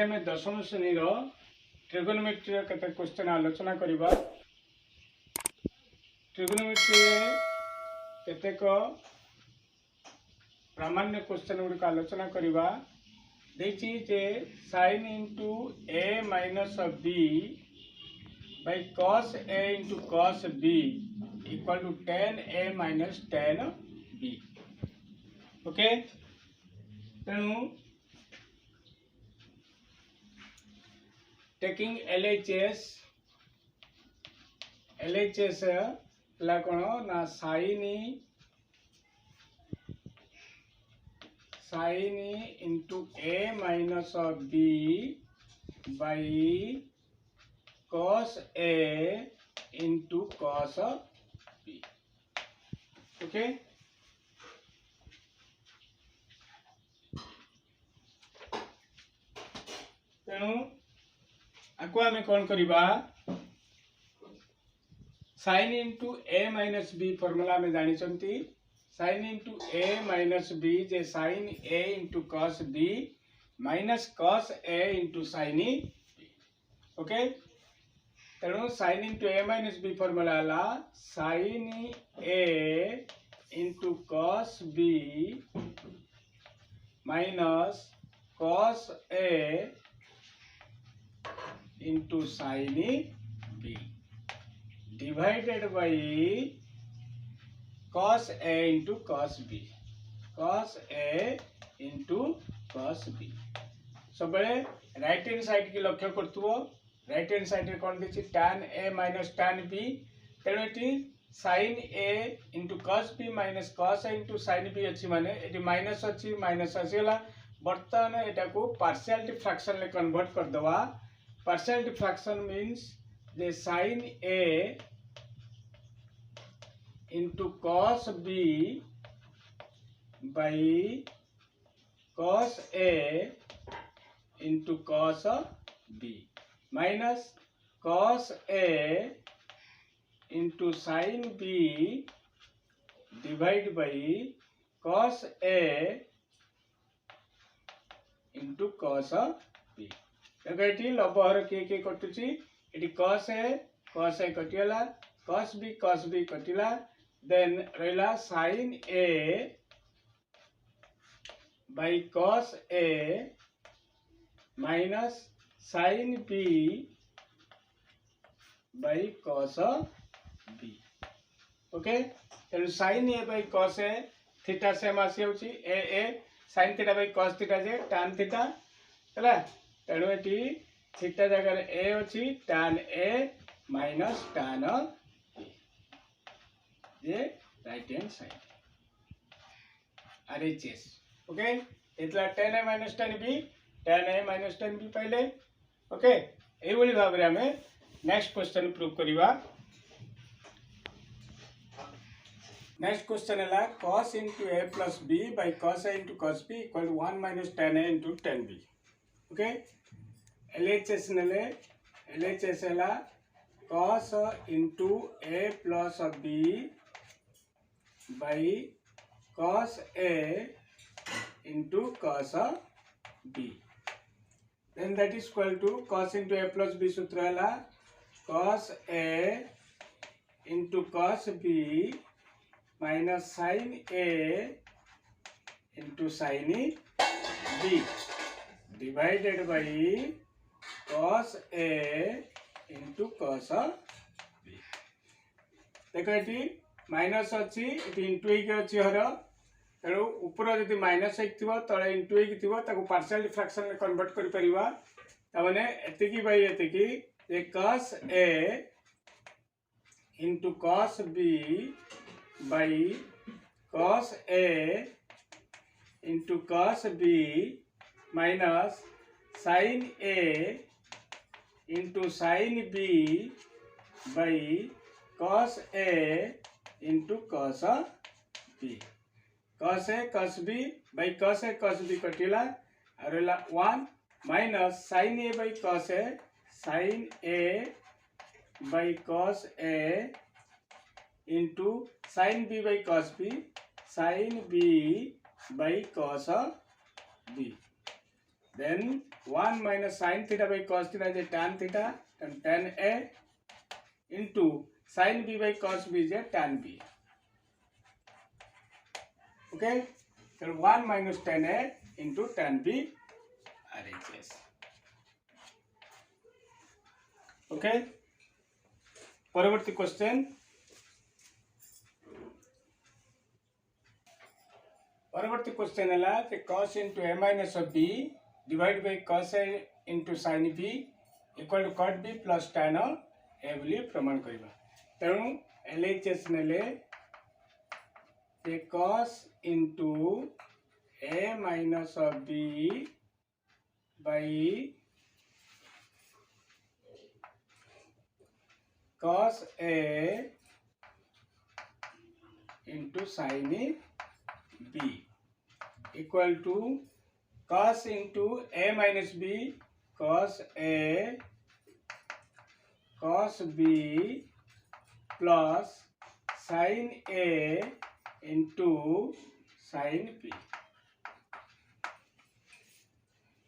आम दशम श्रेणी ट्रिगोनोमेट्री केते क्वेश्चन आलोचना करबा। ट्रिगोनोमेट्री केतेक प्रामाण्य क्वेश्चन गुड़िक आलोचना करबा। देखिए जे sin into a minus b by cos a into cos b equal to tan a minus tan b। Okay, तेणु टेकिंग LHS ला कौन ना sin into a minus b by cos a into cos b। Okay, तेणु आपको आम कौन करवा sin into a minus b formula में जानी sin into a minus b जे sin a into cos b minus cos a into sin b। Okay, तेणु sin into a minus b formula है sin a into cos b minus cos a into sin b divided by cos a into cos b, cos a into cos b। सब right hand side की लक्ष्य करथुओ। Right hand side रे कौन देखि tan a minus tan b, तेणु eighty sin a into cos b minus cos a into sin b अच्छी माने eighty minus अच्छी माइनस आसीगला। बर्तमान एटा को पार्शियलिटी फ्रैक्शन ले कन्वर्ट कर दवा। Partiality fraction means J sin a into cos b by cos a into cos b minus cos a into sin b divide by cos a into cos b। देखो ये लबहर किए कटुची ये cos a कटिगला, cos b कटिला, then रहा sin a by cos a minus sin b by cos b। Okay, तेणु sin a by cos a theta same आसी होची a sin theta by cos theta जे tan थीटा है। तेणु ये थीटा जगह a अच्छी tan a माइनस tan जे right hand side RHS। Okay, इतला tan a minus tan b पहले। ओके, ये वाली भाव रे हमें नेक्स्ट क्वेश्चन प्रूव करिवा। नेक्स्ट क्वेश्चन है cos into a plus b by cos a into cos b equal to 1 minus tan a into tan b। Okay, LHS नेले LHS है cos into a plus b by cos a into cos b, then that is equal to cos into a plus b सूत्र है cos a into cos b minus sin a into sin b divided by cos a into cos b। देखो ये minus अच्छी into अच्छी हर, तेणु ऊपर जब minus हो तले इंटू हो पार्शियलिटी फ्रैक्शन में कन्वर्ट करें एतिकी बाई एतिकी cos a into cos b by cos a into cos b minus sin a into sin b by cos a into cos b, cos a cos b by cos a cos b कटिला और 1 minus sin a by cos a by cos a into sin b by cos b sin b by cos b then 1 minus sin theta by cos theta is tan theta, and tan A into sin B by cos B is tan B. Okay, so 1 minus tan A into tan B RHS. Okay, परवर्ती question है cos into a minus of b divided by cos a into sin b equal to cot b plus tan a बोली प्रमाण करवा। तेणु LHS नेले cos into a minus of b by cos a into sin b equal to cos into a minus b cos a cos b plus sin a into sin b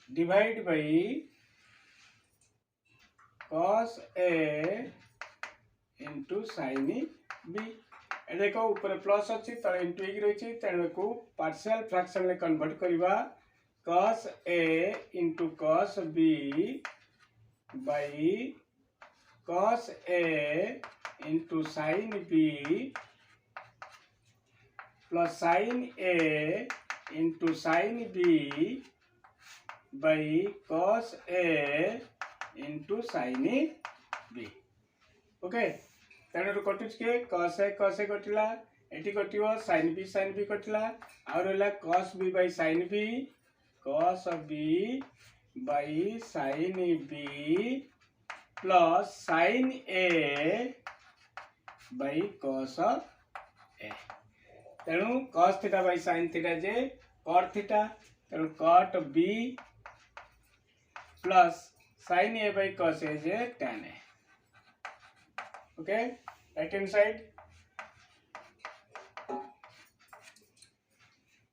divide by cos a into sin b। देखो ऊपर plus अच्छी तले into एक रही तेणु को partial fraction में convert करवा cos a into cos b by cos a into sin b plus sin a into sin b by cos a into sin b। Okay, तेणु कटुच के cos a कटिला, एटी कटिव sin b कटिला, आउ रहा cos b by sin b by sin b plus sin a by cos a। तेणु cos theta by sin theta जे cot थीटा, तेणु cot b plus sin a by cos a जे tan a। Okay, right hand side.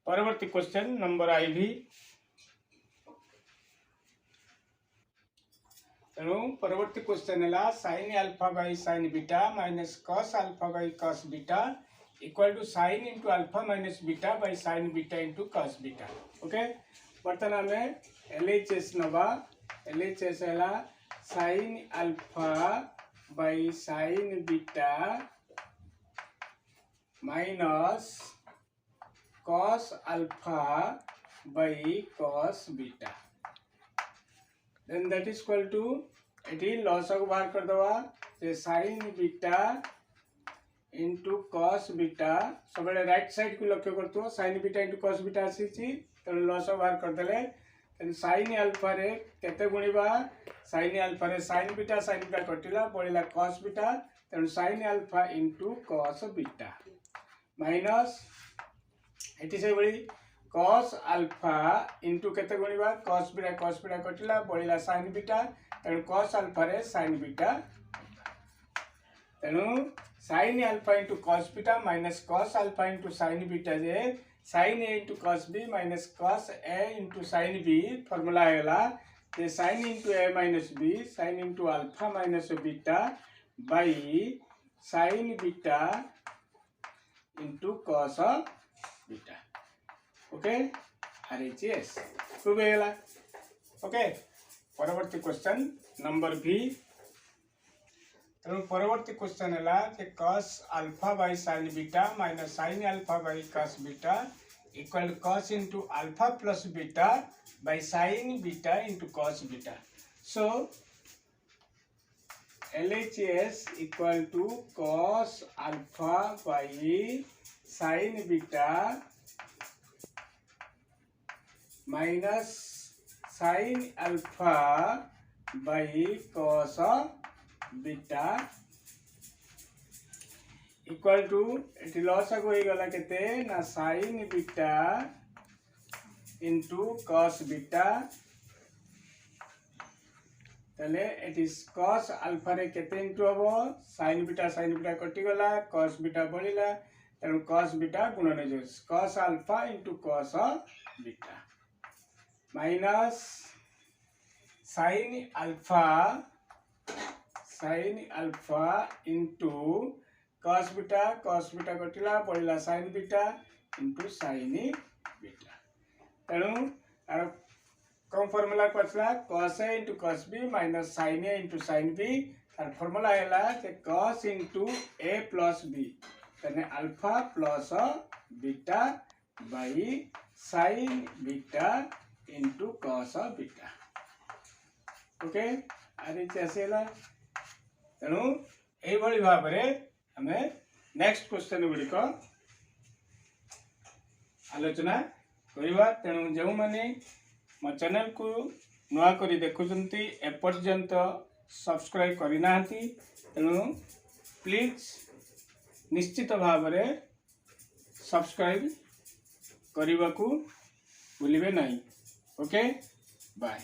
परवर्ती question number IV। तेणु परवर्ती question है sin alpha by sin beta minus cos alpha by cos beta equal to sin into alpha minus beta by sin beta into cos beta. Okay, बर्तमान आम LHS नवा। LHS है sin alpha by sin beta minus cos alpha by cos beta, then that is equal to eighty loss को बाहर कर दवा जे sin beta into cos beta सब right side को लक्ष्य करतो sin beta into cos beta आसी तेणु लॉस को बाहर कर देले sin अल्फा रे केते गुणिबा sin अल्फा रे sin बीटा कटिला पड़िला cos बीटा तेणु sin alpha into cos beta minus एटी से बड़ी cos अल्फा इंटू केते गुणिबा cos बीटा कटिला पड़िला sin बीटा तेणु cos अल्फा रे sin बीटा तेणु sin alpha into cos beta minus cos alpha into sin beta जे sin a into cos b minus cos a into sin b formula आएगा जे sin into a minus b sin into alpha minus beta by sin beta into cos beta. Okay, RHS prove होगा। Okay, परवर्ती question number V। तेणु परवर्ती question है cos alpha by sin beta minus sin alpha by cos beta equal to cos into alpha plus beta by sin beta into cos beta. So LHS equal to cos alpha by sin beta minus sin alpha by cos beta equal to एटी loss को ही गला केते ना sin beta into cos beta तले eighty cos alpha रे केते into हबो sin beta कटि गला cos बीटा बढ़िला तेणु cos बीटा गुणन हो cos alpha into cos beta minus sin alpha into cos beta कटिला पड़िला sin beta into sin beta तेणु आर कौन फॉर्मूला पचला cos a into cos b minus sin a into sin b और फॉर्मूला हैला जे cos into a plus b तने alpha plus beta by sin beta into cos beta okay आरे चेसेला तेणु एई भली भाबरे हमें नेक्स्ट क्वेश्चन गुडी को आलोचना करिवा तेणु जो माने मो चैनल को नुआ करी देखुचंती एपर्यंत सब्सक्राइब करि नाहंती तेणु प्लीज निश्चित भावरे सब्सक्राइब करने को भूलिबे नहीं ओके बाय।